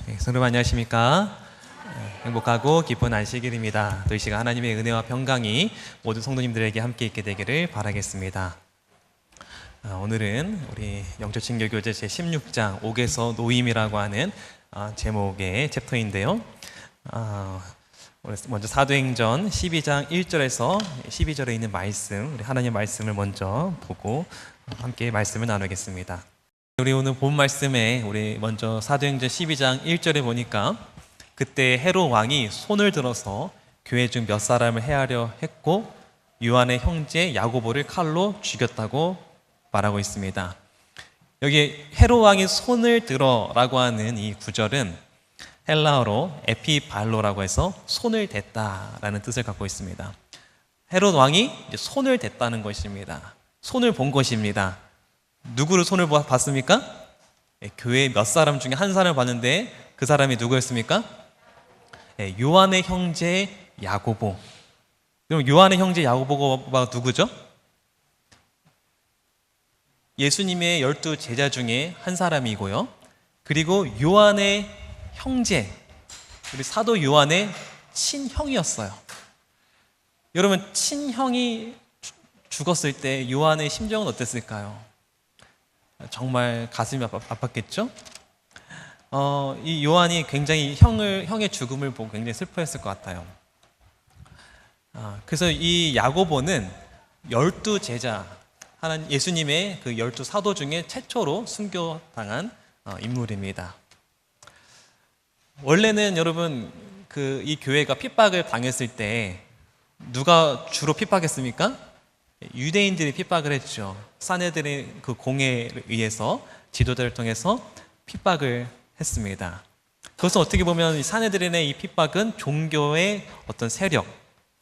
성도님 안녕하십니까? 행복하고 기쁜 안식일입니다. 또 이 시간 하나님의 은혜와 평강이 모든 성도님들에게 함께 있게 되기를 바라겠습니다. 오늘은 우리 영적친교교제 제16장 옥에서 노임이라고 하는 제목의 챕터인데요. 먼저 사도행전 12장 1절에서 12절에 있는 말씀, 우리 하나님의 말씀을 먼저 보고 함께 말씀을 나누겠습니다. 우리 오늘 본 말씀에 우리 먼저 사도행전 12장 1절에 보니까 그때 헤롯 왕이 손을 들어서 교회 중 몇 사람을 해하려 했고 요한의 형제 야고보를 칼로 죽였다고 말하고 있습니다. 여기 헤롯 왕이 손을 들어라고 하는 이 구절은 헬라어로 에피발로라고 해서 손을 댔다라는 뜻을 갖고 있습니다. 헤롯 왕이 손을 댔다는 것입니다. 손을 본 것입니다. 누구를 손을 봤습니까? 교회 몇 사람 중에 한 사람을 봤는데 그 사람이 누구였습니까? 요한의 형제 야고보. 그럼 요한의 형제 야고보가 누구죠? 예수님의 12 제자 중에 한 사람이고요. 그리고 요한의 형제, 우리 사도 요한의 친형이었어요. 여러분, 친형이 죽었을 때 요한의 심정은 어땠을까요? 정말 가슴이 아팠겠죠? 이 요한이 굉장히 형의 죽음을 보고 굉장히 슬퍼했을 것 같아요. 그래서 이 야고보는 12 제자, 예수님의 그 12 사도 중에 최초로 순교당한 인물입니다. 원래는 여러분, 이 교회가 핍박을 당했을 때 누가 주로 핍박했습니까? 유대인들이 핍박을 했죠. 사내들의 그 공회에 의해서 지도자를 통해서 핍박을 했습니다. 그것은 어떻게 보면 사내들의 이 핍박은 종교의 어떤 세력,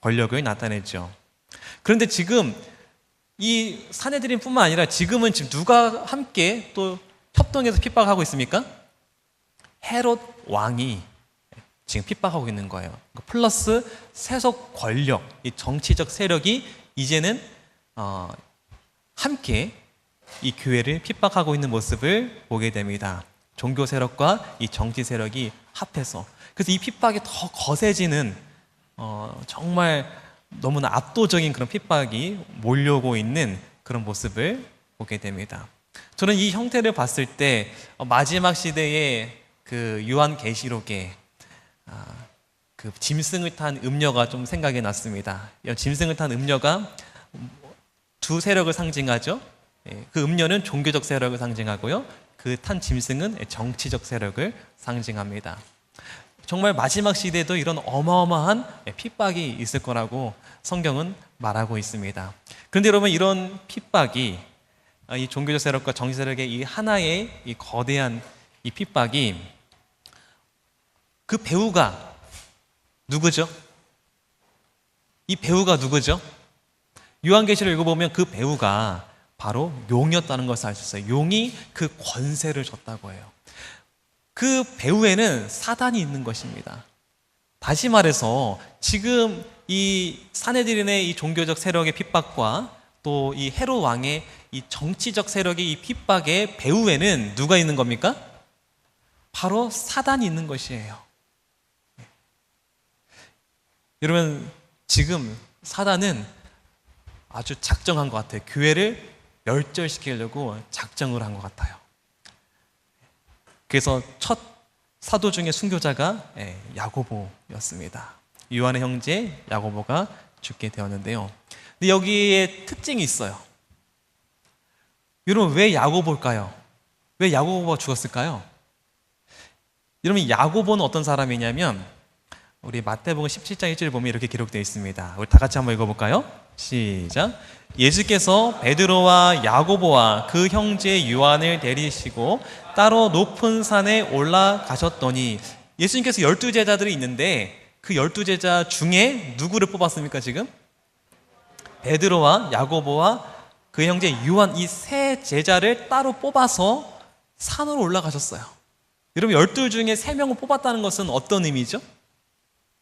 권력을 나타내죠. 그런데 지금 이 사내들인뿐만 아니라 지금은 누가 함께 또 협동해서 핍박하고 있습니까? 헤롯 왕이 지금 핍박하고 있는 거예요. 플러스 세속 권력, 이 정치적 세력이 이제는 함께 이 교회를 핍박하고 있는 모습을 보게 됩니다. 종교 세력과 이 정치 세력이 합해서. 그래서 이 핍박이 더 거세지는 정말 너무나 압도적인 그런 핍박이 몰려오고 있는 그런 모습을 보게 됩니다. 저는 이 형태를 봤을 때 마지막 시대의 그 요한계시록에 그 짐승을 탄 음녀가 좀 생각이 났습니다. 짐승을 탄 음녀가 두 세력을 상징하죠. 그 음녀는 종교적 세력을 상징하고요. 그 탄 짐승은 정치적 세력을 상징합니다. 정말 마지막 시대에도 이런 어마어마한 핍박이 있을 거라고 성경은 말하고 있습니다. 그런데 여러분, 이런 핍박이 이 종교적 세력과 정치 세력의 이 하나의 이 거대한 이 핍박이 그 배우가 누구죠? 이 배우가 누구죠? 요한계시를 읽어보면 그 배우가 바로 용이었다는 것을 알 수 있어요. 용이 그 권세를 줬다고 해요. 그 배후에는 사단이 있는 것입니다. 다시 말해서 지금 이 사내들인의 이 종교적 세력의 핍박과 또 이 헤롯 왕의 이 정치적 세력의 이 핍박의 배후에는 누가 있는 겁니까? 바로 사단이 있는 것이에요. 여러분, 지금 사단은 아주 작정한 것 같아요. 교회를 멸절시키려고 작정을 한 것 같아요. 그래서 첫 사도 중에 순교자가 야고보였습니다. 요한의 형제 야고보가 죽게 되었는데요. 근데 여기에 특징이 있어요. 여러분, 왜 야고보일까요? 왜 야고보가 죽었을까요? 여러분, 야고보는 어떤 사람이냐면 우리 마태복음 17장 1절을 보면 이렇게 기록되어 있습니다. 우리 다 같이 한번 읽어볼까요? 시작. 예수께서 베드로와 야고보와 그 형제 요한을 데리시고 따로 높은 산에 올라가셨더니, 예수님께서 12 제자들이 있는데 그 12 제자 중에 누구를 뽑았습니까? 지금 베드로와 야고보와 그 형제 요한, 이 세 제자를 따로 뽑아서 산으로 올라가셨어요. 여러분, 12 중에 3명을 뽑았다는 것은 어떤 의미죠?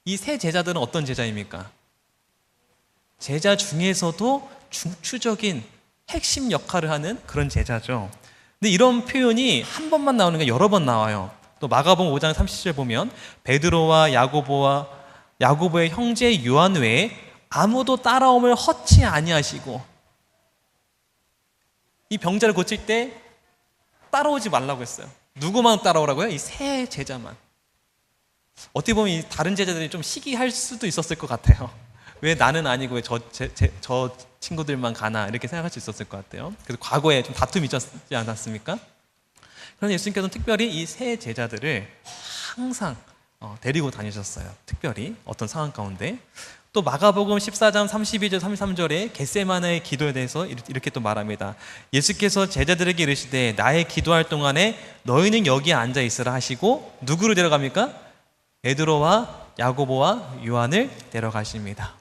이 세 제자들은 어떤 제자입니까? 제자 중에서도 중추적인 핵심 역할을 하는 그런 제자죠. 근데 이런 표현이 한 번만 나오는 게 여러 번 나와요. 또 마가복음 5장 30절 보면 베드로와 야고보의 형제 요한 외에 아무도 따라옴을 허치 아니하시고, 이 병자를 고칠 때 따라오지 말라고 했어요. 누구만 따라오라고요? 이 세 제자만. 어떻게 보면 이 다른 제자들이 좀 시기할 수도 있었을 것 같아요. 왜 나는 아니고 왜 저 친구들만 가나, 이렇게 생각할 수 있었을 것 같아요. 그래서 과거에 좀 다툼이 있었지 않았습니까? 그런데 예수님께서는 특별히 이 세 제자들을 항상 데리고 다니셨어요. 특별히 어떤 상황 가운데. 또 마가복음 14장 32절 33절에 겟세마네의 기도에 대해서 이렇게 또 말합니다. 예수께서 제자들에게 이르시되 나의 기도할 동안에 너희는 여기에 앉아 있으라 하시고 누구를 데려갑니까? 베드로와 야고보와 요한을 데려가십니다.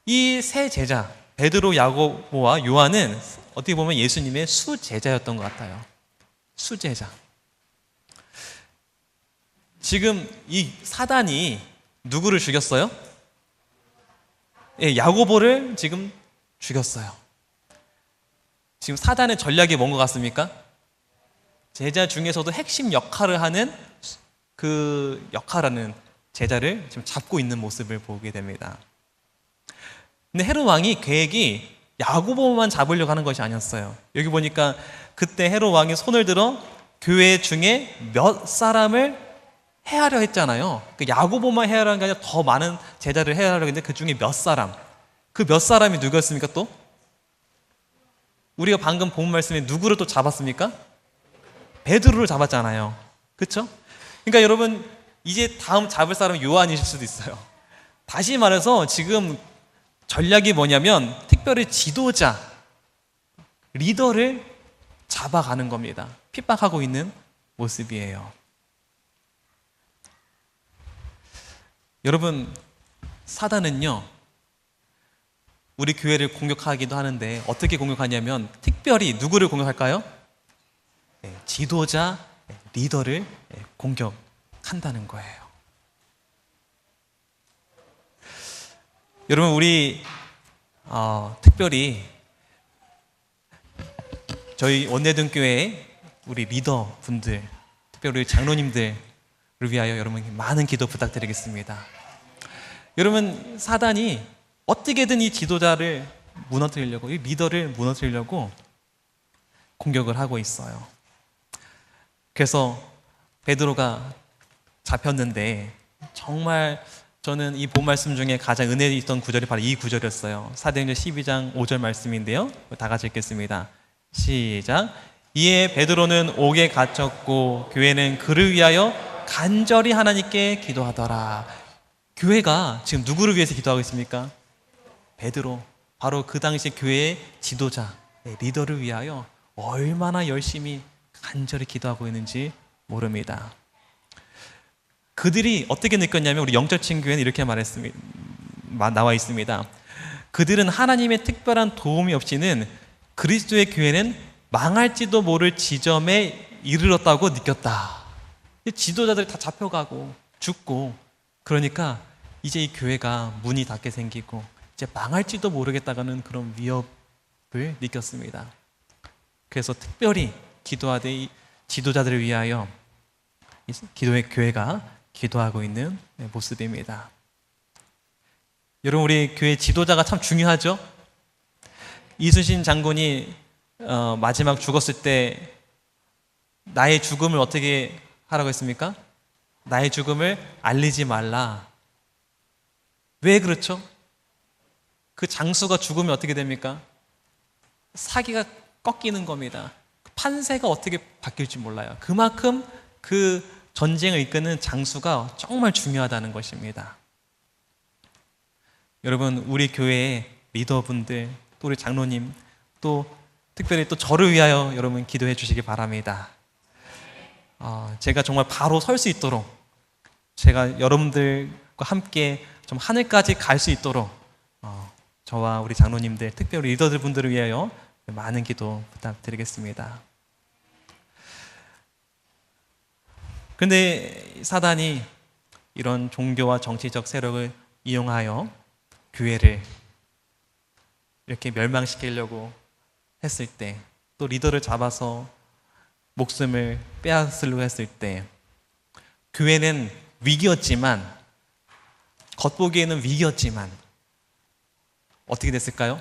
이 세 제자 베드로, 야고보와 요한은 어떻게 보면 예수님의 수제자였던 것 같아요. 수제자. 지금 이 사단이 누구를 죽였어요? 예, 야고보를 지금 죽였어요. 지금 사단의 전략이 뭔 것 같습니까? 제자 중에서도 핵심 역할을 하는 그 역할하는 제자를 지금 잡고 있는 모습을 보게 됩니다. 근데 헤롯 왕이 계획이 야고보만 잡으려고 하는 것이 아니었어요. 여기 보니까 그때 헤롯 왕이 손을 들어 교회 중에 몇 사람을 해하려 했잖아요. 그 야고보만 해하려는 게 아니라 더 많은 제자를 해하려고 했는데 그 중에 몇 사람, 그 몇 사람이 누구였습니까? 또 우리가 방금 본 말씀에 누구를 또 잡았습니까? 베드로를 잡았잖아요. 그렇죠? 그러니까 여러분, 이제 다음 잡을 사람은 요한이실 수도 있어요. 다시 말해서 지금 전략이 뭐냐면 특별히 지도자, 리더를 잡아가는 겁니다. 핍박하고 있는 모습이에요. 여러분, 사단은요, 우리 교회를 공격하기도 하는데 어떻게 공격하냐면 특별히 누구를 공격할까요? 지도자, 리더를 공격한다는 거예요. 여러분, 우리 특별히 저희 원내등교회 우리 리더분들, 특별히 우리 장로님들을 위하여 여러분 많은 기도 부탁드리겠습니다. 여러분, 사단이 어떻게든 이 지도자를 무너뜨리려고, 이 리더를 무너뜨리려고 공격을 하고 있어요. 그래서 베드로가 잡혔는데 정말 저는 이 본 말씀 중에 가장 은혜 있던 구절이 바로 이 구절이었어요. 사도행전 12장 5절 말씀인데요, 다 같이 읽겠습니다. 시작. 이에 베드로는 옥에 갇혔고 교회는 그를 위하여 간절히 하나님께 기도하더라. 교회가 지금 누구를 위해서 기도하고 있습니까? 베드로, 바로 그 당시 교회의 지도자, 리더를 위하여 얼마나 열심히 간절히 기도하고 있는지 모릅니다. 그들이 어떻게 느꼈냐면 우리 영적 친구에는 이렇게 나와 있습니다. 그들은 하나님의 특별한 도움이 없이는 그리스도의 교회는 망할지도 모를 지점에 이르렀다고 느꼈다. 지도자들이 다 잡혀가고 죽고, 그러니까 이제 이 교회가 문이 닫게 생기고 이제 망할지도 모르겠다는 그런 위협을 느꼈습니다. 그래서 특별히 기도하되 이 지도자들을 위하여 기도의 교회가 기도하고 있는 모습입니다. 여러분, 우리 교회 지도자가 참 중요하죠? 이순신 장군이 마지막 죽었을 때 나의 죽음을 어떻게 하라고 했습니까? 나의 죽음을 알리지 말라. 왜 그렇죠? 그 장수가 죽으면 어떻게 됩니까? 사기가 꺾이는 겁니다. 판세가 어떻게 바뀔지 몰라요. 그만큼 그 전쟁을 이끄는 장수가 정말 중요하다는 것입니다. 여러분, 우리 교회의 리더분들, 또 우리 장로님, 또 특별히 또 저를 위하여 여러분 기도해 주시기 바랍니다. 제가 정말 바로 설 수 있도록, 제가 여러분들과 함께 좀 하늘까지 갈 수 있도록 저와 우리 장로님들, 특별히 리더들 분들을 위하여 많은 기도 부탁드리겠습니다. 그런데 사단이 이런 종교와 정치적 세력을 이용하여 교회를 이렇게 멸망시키려고 했을 때, 또 리더를 잡아서 목숨을 빼앗으려고 했을 때 교회는 위기였지만, 겉보기에는 위기였지만 어떻게 됐을까요?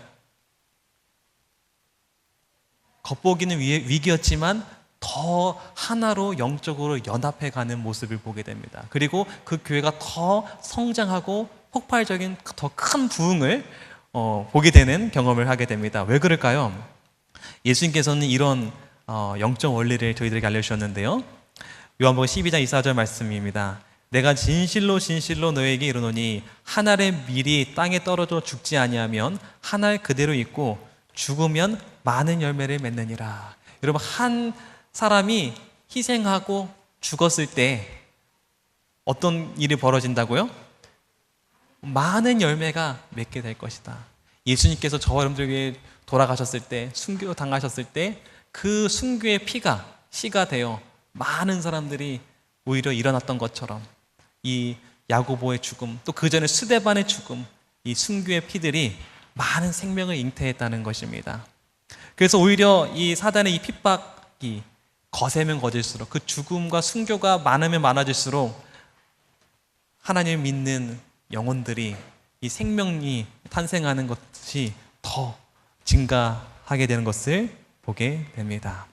겉보기는 위기였지만 더 하나로 영적으로 연합해가는 모습을 보게 됩니다. 그리고 그 교회가 더 성장하고 폭발적인 더 큰 부흥을 보게 되는 경험을 하게 됩니다. 왜 그럴까요? 예수님께서는 이런 영적 원리를 저희들에게 알려주셨는데요. 요한복음 12장 24절 말씀입니다. 내가 진실로 진실로 너에게 이르노니 한 알의 밀이 땅에 떨어져 죽지 아니하면 한 알 그대로 있고 죽으면 많은 열매를 맺느니라. 여러분, 한 사람이 희생하고 죽었을 때 어떤 일이 벌어진다고요? 많은 열매가 맺게 될 것이다. 예수님께서 저와 여러분들 위해 돌아가셨을 때, 순교 당하셨을 때 그 순교의 피가 씨가 되어 많은 사람들이 오히려 일어났던 것처럼 이 야고보의 죽음, 또 그 전에 스데반의 죽음, 이 순교의 피들이 많은 생명을 잉태했다는 것입니다. 그래서 오히려 이 사단의 이 핍박이 거세면 거질수록, 그 죽음과 순교가 많으면 많아질수록 하나님을 믿는 영혼들이 이 생명이 탄생하는 것이 더 증가하게 되는 것을 보게 됩니다.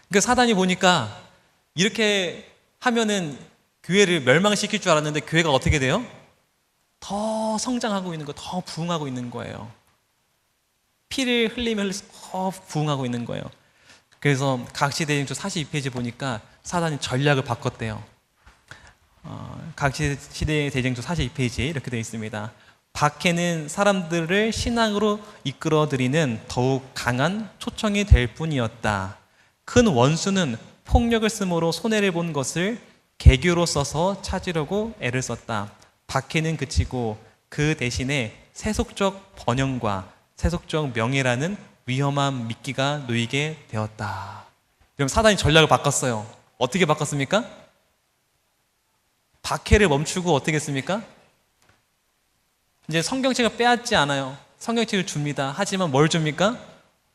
그러니까 사단이 보니까 이렇게 하면은 교회를 멸망시킬 줄 알았는데 교회가 어떻게 돼요? 더 성장하고 있는 거, 더 부흥하고 있는 거예요. 피를 흘리면 더 부흥하고 있는 거예요. 그래서 각시대행전 42페이지 보니까 사단이 전략을 바꿨대요. 각시대행전 42페이지에 이렇게 되어 있습니다. 박해는 사람들을 신앙으로 이끌어들이는 더욱 강한 초청이 될 뿐이었다. 큰 원수는 폭력을 쓰므로 손해를 본 것을 계교로 써서 찾으려고 애를 썼다. 박해는 그치고 그 대신에 세속적 번영과 세속적 명예라는 위험한 미끼가 놓이게 되었다. 그럼 사단이 전략을 바꿨어요. 어떻게 바꿨습니까? 박해를 멈추고 어떻게 했습니까? 이제 성경책을 빼앗지 않아요. 성경책을 줍니다. 하지만 뭘 줍니까?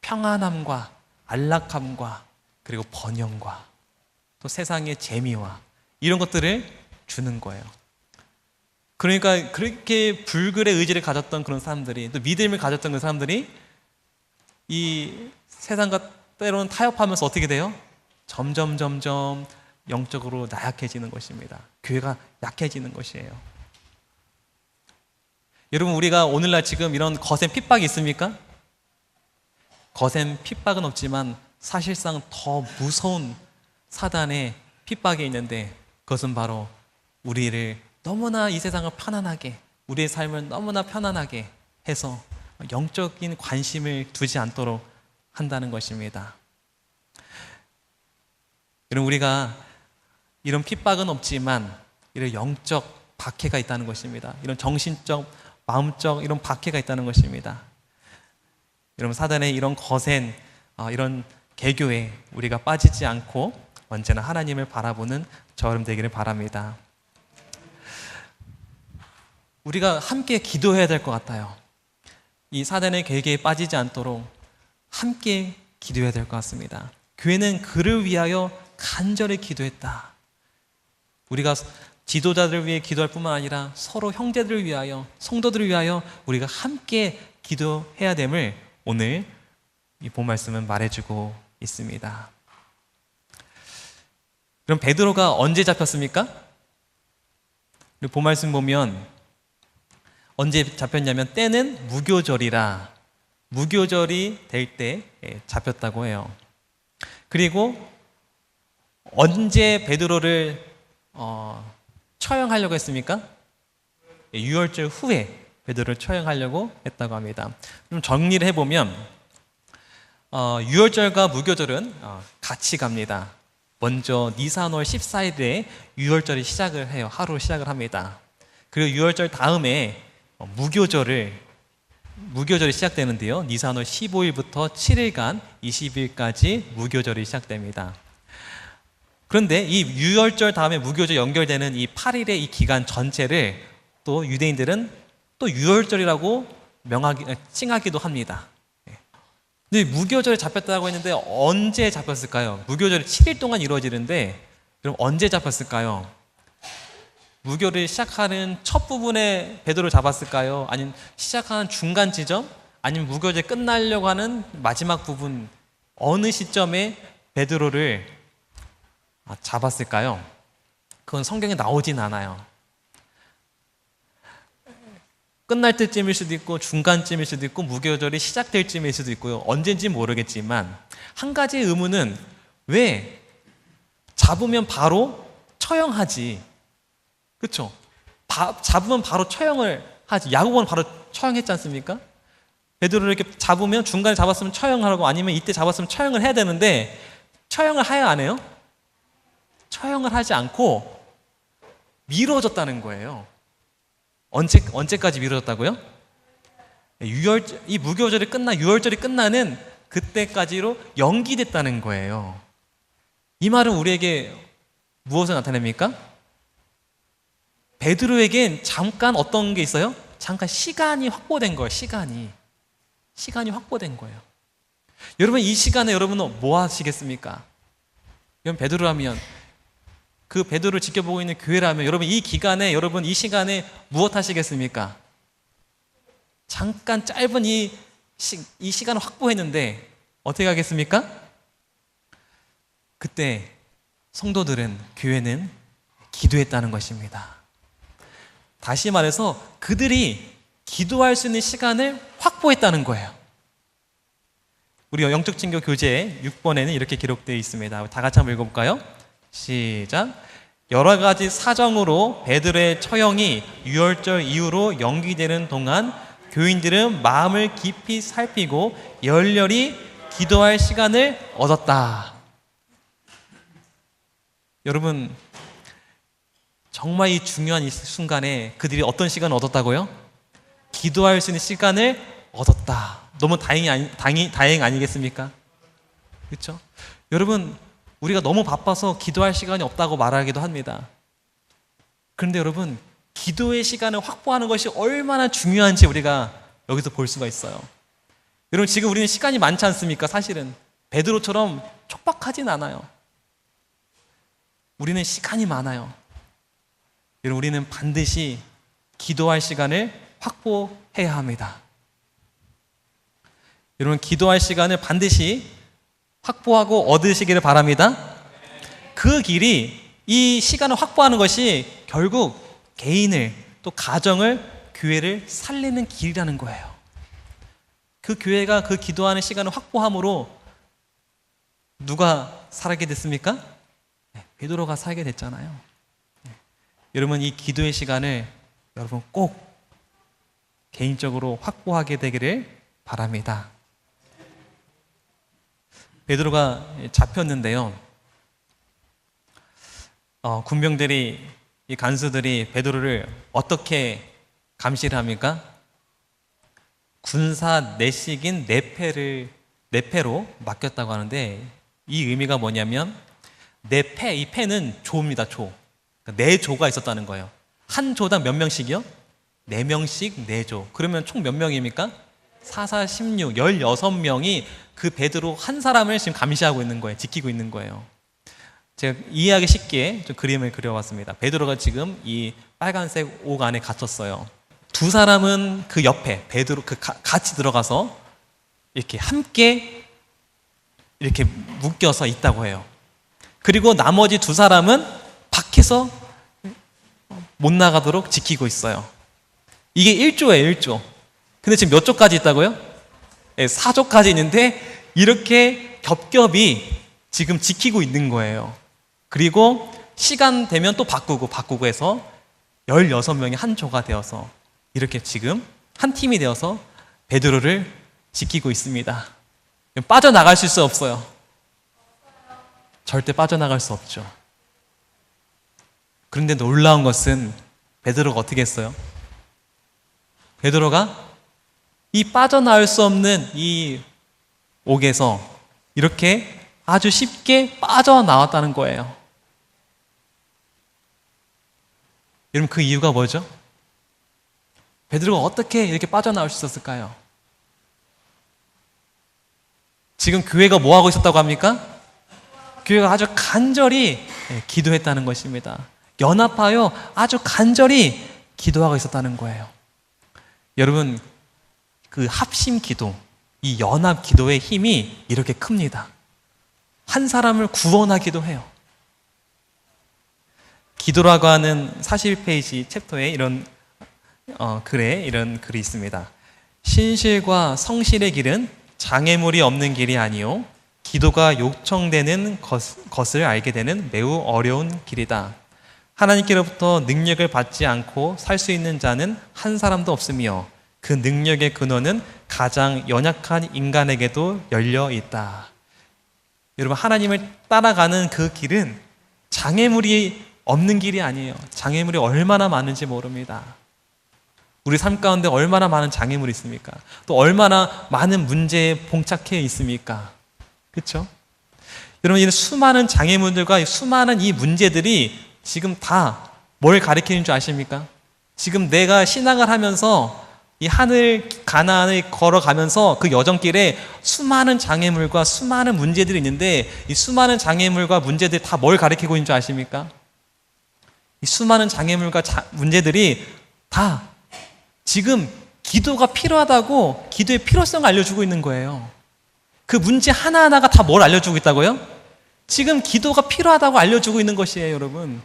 평안함과 안락함과 그리고 번영과 또 세상의 재미와 이런 것들을 주는 거예요. 그러니까 그렇게 불굴의 의지를 가졌던 그런 사람들이, 또 믿음을 가졌던 그 사람들이 이 세상과 때로는 타협하면서 어떻게 돼요? 점점 영적으로 나약해지는 것입니다. 교회가 약해지는 것이에요. 여러분, 우리가 오늘날 지금 이런 거센 핍박이 있습니까? 거센 핍박은 없지만 사실상 더 무서운 사단의 핍박이 있는데, 그것은 바로 우리를 너무나 이 세상을 편안하게, 우리의 삶을 너무나 편안하게 해서 영적인 관심을 두지 않도록 한다는 것입니다. 여러분, 우리가 이런 핍박은 없지만 이런 영적 박해가 있다는 것입니다. 이런 정신적, 마음적 이런 박해가 있다는 것입니다. 여러분, 사단의 이런 거센 이런 개교에 우리가 빠지지 않고 언제나 하나님을 바라보는 저 여러분 되기를 바랍니다. 우리가 함께 기도해야 될 것 같아요. 이 사단의 계계에 빠지지 않도록 함께 기도해야 될 것 같습니다. 교회는 그를 위하여 간절히 기도했다. 우리가 지도자들을 위해 기도할 뿐만 아니라 서로 형제들을 위하여, 성도들을 위하여 우리가 함께 기도해야 됨을 오늘 이 본 말씀은 말해주고 있습니다. 그럼 베드로가 언제 잡혔습니까? 본 말씀 보면 언제 잡혔냐면 때는 무교절이라, 무교절이 될 때 잡혔다고 해요. 그리고 언제 베드로를 처형하려고 했습니까? 유월절 후에 베드로를 처형하려고 했다고 합니다. 좀 정리를 해보면 유월절과 무교절은 같이 갑니다. 먼저 니산월 14일에 유월절이 시작을 해요. 하루 시작을 합니다. 그리고 유월절 다음에 무교절이 시작되는데요. 니산월 15일부터 7일간 20일까지 무교절이 시작됩니다. 그런데 이 유월절 다음에 무교절 연결되는 이 8일의 이 기간 전체를 또 유대인들은 또 유월절이라고 칭하기도 합니다. 근데 무교절에 잡혔다고 했는데 언제 잡혔을까요? 무교절이 7일 동안 이루어지는데 그럼 언제 잡혔을까요? 무교를 시작하는 첫 부분에 베드로를 잡았을까요? 아니면 시작하는 중간 지점? 아니면 무교절 끝나려고 하는 마지막 부분, 어느 시점에 베드로를 잡았을까요? 그건 성경에 나오진 않아요. 끝날 때쯤일 수도 있고 중간쯤일 수도 있고 무교절이 시작될 쯤일 수도 있고요. 언젠지 모르겠지만 한 가지 의문은 왜 잡으면 바로 처형하지? 그렇죠? 잡으면 바로 처형을 하지. 야고보는 바로 처형했지 않습니까? 베드로를 이렇게 잡으면 중간에 잡았으면 처형하라고 아니면 이때 잡았으면 처형을 해야 되는데 처형을 해야 안 해요? 처형을 하지 않고 미뤄졌다는 거예요. 언제까지 미뤄졌다고요? 이 무교절이 유월절이 끝나는 그때까지로 연기됐다는 거예요. 이 말은 우리에게 무엇을 나타냅니까? 베드로에겐 잠깐 어떤 게 있어요? 잠깐 시간이 확보된 거예요. 시간이 확보된 거예요. 여러분 이 시간에 여러분은 뭐 하시겠습니까? 여러분 베드로라면 그 베드로를 지켜보고 있는 교회라면 여러분 이 기간에 여러분 이 시간에 무엇 하시겠습니까? 잠깐 짧은 이 시간을 확보했는데 어떻게 하겠습니까? 그때 성도들은 교회는 기도했다는 것입니다. 다시 말해서 그들이 기도할 수 있는 시간을 확보했다는 거예요. 우리 영적 친교 교재 6번에는 이렇게 기록되어 있습니다. 다 같이 한번 읽어볼까요? 시작. 여러 가지 사정으로 베드로의 처형이 유월절 이후로 연기되는 동안 교인들은 마음을 깊이 살피고 열렬히 기도할 시간을 얻었다. 여러분 정말 이 중요한 이 순간에 그들이 어떤 시간을 얻었다고요? 기도할 수 있는 시간을 얻었다. 너무 다행 아니겠습니까? 그렇죠? 여러분 우리가 너무 바빠서 기도할 시간이 없다고 말하기도 합니다. 그런데 여러분 기도의 시간을 확보하는 것이 얼마나 중요한지 우리가 여기서 볼 수가 있어요. 여러분 지금 우리는 시간이 많지 않습니까? 사실은 베드로처럼 촉박하진 않아요. 우리는 시간이 많아요. 여러분 우리는 반드시 기도할 시간을 확보해야 합니다. 여러분 기도할 시간을 반드시 확보하고 얻으시기를 바랍니다. 그 길이 이 시간을 확보하는 것이 결국 개인을 또 가정을 교회를 살리는 길이라는 거예요. 그 교회가 그 기도하는 시간을 확보함으로 누가 살게 됐습니까? 베드로가 살게 됐잖아요. 여러분 이 기도의 시간을 여러분 꼭 개인적으로 확보하게 되기를 바랍니다. 베드로가 잡혔는데요. 군병들이 이 간수들이 베드로를 어떻게 감시를 합니까? 군사 내식인 내패로 맡겼다고 하는데 이 의미가 뭐냐면 내패, 이 패는 조입니다. 조. 그러니까 네 조가 있었다는 거예요. 한 조당 몇 명씩이요? 4명씩 4조. 그러면 총 몇 명입니까? 4, 4, 16, 16명이 그 베드로 한 사람을 지금 감시하고 있는 거예요. 지키고 있는 거예요. 제가 이해하기 쉽게 좀 그림을 그려봤습니다. 베드로가 지금 이 빨간색 옥 안에 갇혔어요. 두 사람은 그 옆에 베드로 같이 들어가서 이렇게 함께 이렇게 묶여서 있다고 해요. 그리고 나머지 두 사람은 밖에서 못 나가도록 지키고 있어요. 이게 1조예요, 1조. 근데 지금 몇 조까지 있다고요? 4조까지 있는데 이렇게 겹겹이 지금 지키고 있는 거예요. 그리고 시간 되면 또 바꾸고 해서 16명이 한 조가 되어서 이렇게 지금 한 팀이 되어서 베드로를 지키고 있습니다. 빠져나갈 수 없어요. 절대 빠져나갈 수 없죠. 그런데 놀라운 것은 베드로가 어떻게 했어요? 베드로가 이 빠져나올 수 없는 이 옥에서 이렇게 아주 쉽게 빠져나왔다는 거예요. 여러분 그 이유가 뭐죠? 베드로가 어떻게 이렇게 빠져나올 수 있었을까요? 지금 교회가 뭐 하고 있었다고 합니까? 교회가 아주 간절히 기도했다는 것입니다. 연합하여 아주 간절히 기도하고 있었다는 거예요. 여러분, 그 합심 기도, 이 연합 기도의 힘이 이렇게 큽니다. 한 사람을 구원하기도 해요. 기도라고 하는 41페이지 챕터에 이런 글에 이런 글이 있습니다. 신실과 성실의 길은 장애물이 없는 길이 아니요 기도가 요청되는 것을 알게 되는 매우 어려운 길이다. 하나님께로부터 능력을 받지 않고 살 수 있는 자는 한 사람도 없으며 그 능력의 근원은 가장 연약한 인간에게도 열려 있다. 여러분, 하나님을 따라가는 그 길은 장애물이 없는 길이 아니에요. 장애물이 얼마나 많은지 모릅니다. 우리 삶 가운데 얼마나 많은 장애물이 있습니까? 또 얼마나 많은 문제에 봉착해 있습니까? 그렇죠? 여러분, 이런 수많은 장애물들과 수많은 이 문제들이 지금 다 뭘 가리키는 줄 아십니까? 지금 내가 신앙을 하면서 이 하늘 가나안을 걸어가면서 그 여정길에 수많은 장애물과 수많은 문제들이 있는데 이 수많은 장애물과 문제들이 다 뭘 가리키고 있는 줄 아십니까? 이 수많은 장애물과 문제들이 다 지금 기도가 필요하다고 기도의 필요성을 알려주고 있는 거예요. 그 문제 하나하나가 다 뭘 알려주고 있다고요? 지금 기도가 필요하다고 알려주고 있는 것이에요, 여러분.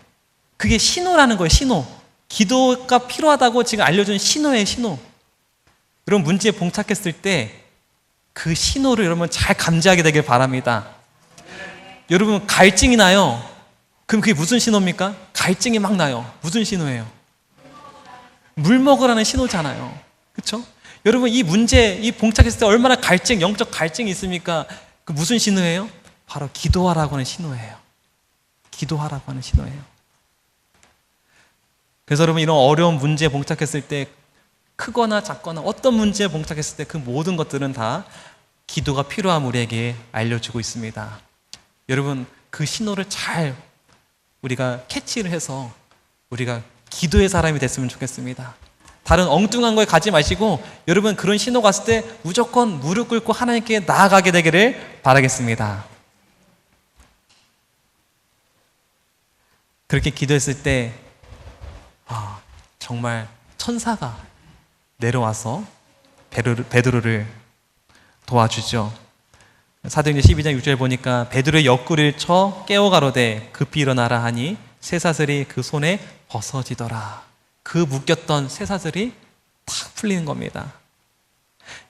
그게 신호라는 거예요, 신호. 기도가 필요하다고 지금 알려준 신호예요, 신호. 여러분, 문제에 봉착했을 때 그 신호를 여러분 잘 감지하게 되길 바랍니다. 여러분, 갈증이 나요. 그럼 그게 무슨 신호입니까? 갈증이 막 나요. 무슨 신호예요? 물 먹으라는 신호잖아요. 그렇죠? 여러분, 이 문제, 이 봉착했을 때 얼마나 갈증, 영적 갈증이 있습니까? 그 무슨 신호예요? 바로 기도하라고 하는 신호예요. 기도하라고 하는 신호예요. 그래서 여러분, 이런 어려운 문제에 봉착했을 때 크거나 작거나 어떤 문제에 봉착했을 때 그 모든 것들은 다 기도가 필요한 우리에게 알려주고 있습니다. 여러분, 그 신호를 잘 우리가 캐치를 해서 우리가 기도의 사람이 됐으면 좋겠습니다. 다른 엉뚱한 거에 가지 마시고 여러분, 그런 신호가 왔을 때 무조건 무릎 꿇고 하나님께 나아가게 되기를 바라겠습니다. 그렇게 기도했을 때 정말 천사가 내려와서 베드로를 도와주죠. 사도행전 12장 6절 보니까 베드로의 옆구리를 쳐 깨워 가로되 급히 일어나라 하니 쇠사슬이 그 손에 벗어지더라. 그 묶였던 쇠사슬이 탁 풀리는 겁니다.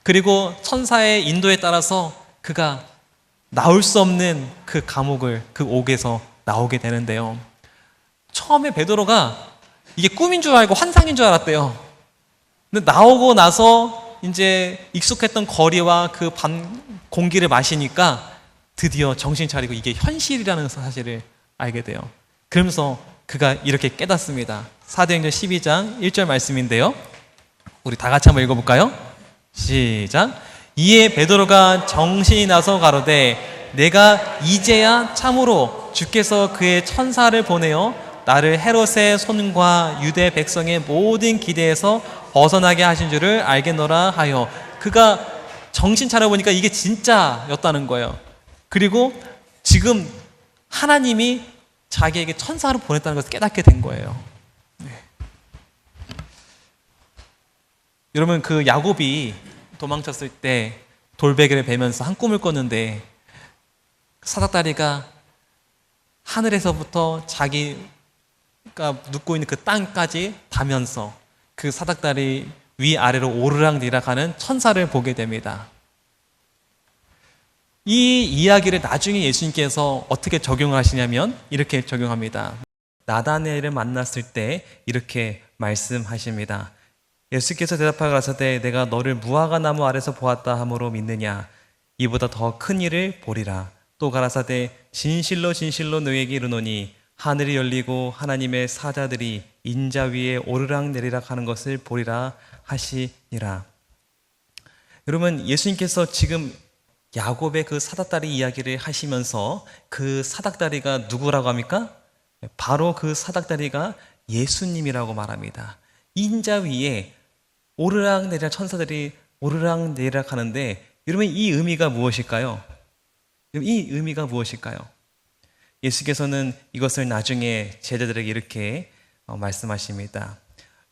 그리고 천사의 인도에 따라서 그가 나올 수 없는 그 감옥을, 그 옥에서 나오게 되는데요. 처음에 베드로가 이게 꿈인 줄 알고 환상인 줄 알았대요. 근데 나오고 나서 이제 익숙했던 거리와 그 밤 공기를 마시니까 드디어 정신 차리고 이게 현실이라는 사실을 알게 돼요. 그러면서 그가 이렇게 깨닫습니다. 사도행전 12장 1절 말씀인데요. 우리 다 같이 한번 읽어볼까요? 시작. 이에 베드로가 정신이 나서 가로되 내가 이제야 참으로 주께서 그의 천사를 보내어 나를 헤롯의 손과 유대 백성의 모든 기대에서 벗어나게 하신 줄을 알겠노라 하여 그가 정신 차려보니까 이게 진짜였다는 거예요. 그리고 지금 하나님이 자기에게 천사를 보냈다는 것을 깨닫게 된 거예요. 네. 여러분, 그 야곱이 도망쳤을 때 돌베개를 베면서 한 꿈을 꿨는데 사닥다리가 하늘에서부터 자기가 눕고 있는 그 땅까지 닿으면서 그 사닥다리 위아래로 오르락내리락하는 천사를 보게 됩니다. 이 이야기를 나중에 예수님께서 어떻게 적용을 하시냐면 이렇게 적용합니다. 나다나엘을 만났을 때 이렇게 말씀하십니다. 예수께서 대답하여 가라사대 내가 너를 무화과 나무 아래서 보았다 함으로 믿느냐 이보다 더 큰 일을 보리라. 또 가라사대 진실로 진실로 너에게 이르노니 하늘이 열리고 하나님의 사자들이 인자 위에 오르락내리락 하는 것을 보리라 하시니라. 여러분, 예수님께서 지금 야곱의 그 사닥다리 이야기를 하시면서 그 사닥다리가 누구라고 합니까? 바로 그 사닥다리가 예수님이라고 말합니다. 인자 위에 오르락내리락 천사들이 오르락내리락 하는데 여러분, 이 의미가 무엇일까요? 이 의미가 무엇일까요? 예수께서는 이것을 나중에 제자들에게 이렇게 말씀하십니다.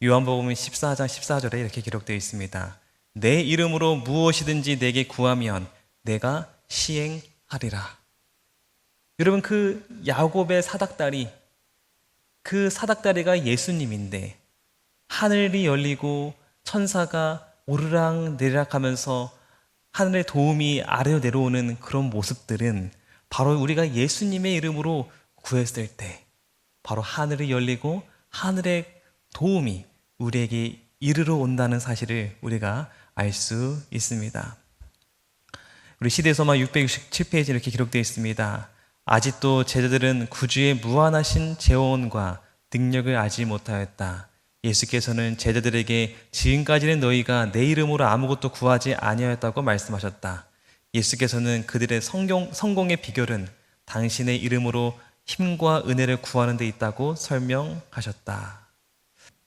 요한복음 14장 14절에 이렇게 기록되어 있습니다. 내 이름으로 무엇이든지 내게 구하면 내가 시행하리라. 여러분, 그 야곱의 사닥다리, 그 사닥다리가 예수님인데 하늘이 열리고 천사가 오르락 내리락 하면서 하늘의 도움이 아래로 내려오는 그런 모습들은 바로 우리가 예수님의 이름으로 구했을 때 바로 하늘이 열리고 하늘의 도움이 우리에게 이르러 온다는 사실을 우리가 알 수 있습니다. 우리 시대서만 667페이지에 이렇게 기록되어 있습니다. 아직도 제자들은 구주의 무한하신 재원과 능력을 알지 못하였다. 예수께서는 제자들에게 지금까지는 너희가 내 이름으로 아무것도 구하지 아니하였다고 말씀하셨다. 예수께서는 그들의 성공의 비결은 당신의 이름으로 힘과 은혜를 구하는 데 있다고 설명하셨다.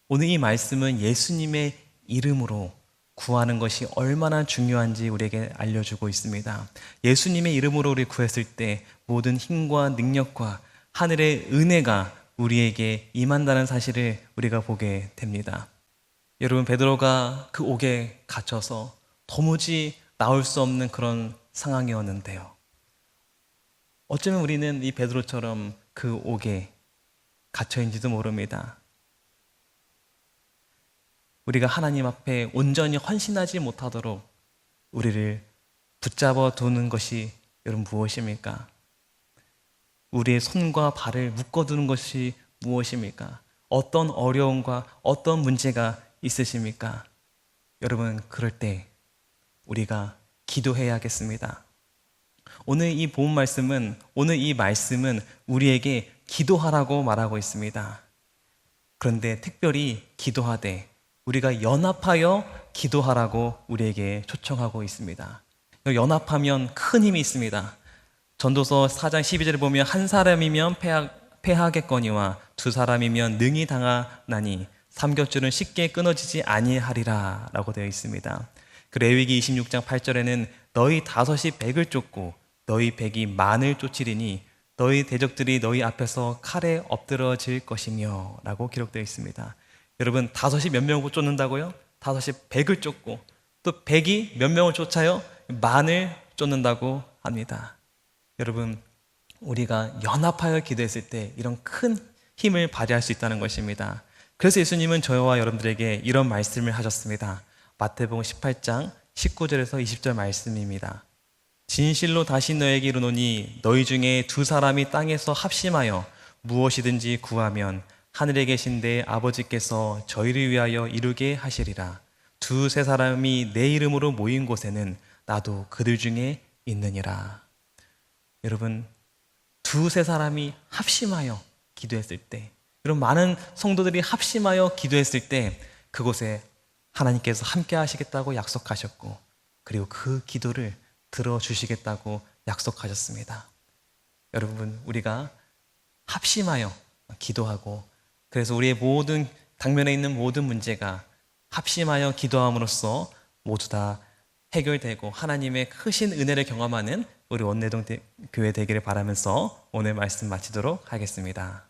오늘 이 말씀은 예수님의 이름으로 구하는 것이 얼마나 중요한지 우리에게 알려주고 있습니다. 예수님의 이름으로 우리 구했을 때 모든 힘과 능력과 하늘의 은혜가 우리에게 임한다는 사실을 우리가 보게 됩니다. 여러분, 베드로가 그 옥에 갇혀서 도무지 나올 수 없는 그런 상황이었는데요. 어쩌면 우리는 이 베드로처럼 그 옥에 갇혀있는지도 모릅니다. 우리가 하나님 앞에 온전히 헌신하지 못하도록 우리를 붙잡아 두는 것이 여러분 무엇입니까? 우리의 손과 발을 묶어두는 것이 무엇입니까? 어떤 어려움과 어떤 문제가 있으십니까? 여러분, 그럴 때 우리가 기도해야겠습니다. 오늘 이 본 말씀은, 오늘 이 말씀은 우리에게 기도하라고 말하고 있습니다. 그런데 특별히 기도하되 우리가 연합하여 기도하라고 우리에게 초청하고 있습니다. 연합하면 큰 힘이 있습니다. 전도서 4장 12절을 보면 한 사람이면 패하겠거니와 두 사람이면 능히 당하나니 삼겹줄은 쉽게 끊어지지 아니하리라 라고 되어 있습니다. 그 레위기 26장 8절에는 너희 다섯이 백을 쫓고 너희 백이 만을 쫓으리니 너희 대적들이 너희 앞에서 칼에 엎드러질 것이며 라고 기록되어 있습니다. 여러분, 다섯이 몇 명을 쫓는다고요? 다섯이 백을 쫓고 또 백이 몇 명을 쫓아요? 만을 쫓는다고 합니다. 여러분, 우리가 연합하여 기도했을 때 이런 큰 힘을 발휘할 수 있다는 것입니다. 그래서 예수님은 저와 여러분들에게 이런 말씀을 하셨습니다. 마태복음 18장 19절에서 20절 말씀입니다. 진실로 다시 너에게 이르노니 너희 중에 두 사람이 땅에서 합심하여 무엇이든지 구하면 하늘에 계신 내 아버지께서 저희를 위하여 이루게 하시리라. 두세 사람이 내 이름으로 모인 곳에는 나도 그들 중에 있느니라. 여러분, 두세 사람이 합심하여 기도했을 때, 이런 많은 성도들이 합심하여 기도했을 때 그곳에 하나님께서 함께 하시겠다고 약속하셨고, 그리고 그 기도를 들어주시겠다고 약속하셨습니다. 여러분, 우리가 합심하여 기도하고, 그래서 우리의 모든 당면에 있는 모든 문제가 합심하여 기도함으로써 모두 다 해결되고 하나님의 크신 은혜를 경험하는 우리 원내동 교회 되기를 바라면서 오늘 말씀 마치도록 하겠습니다.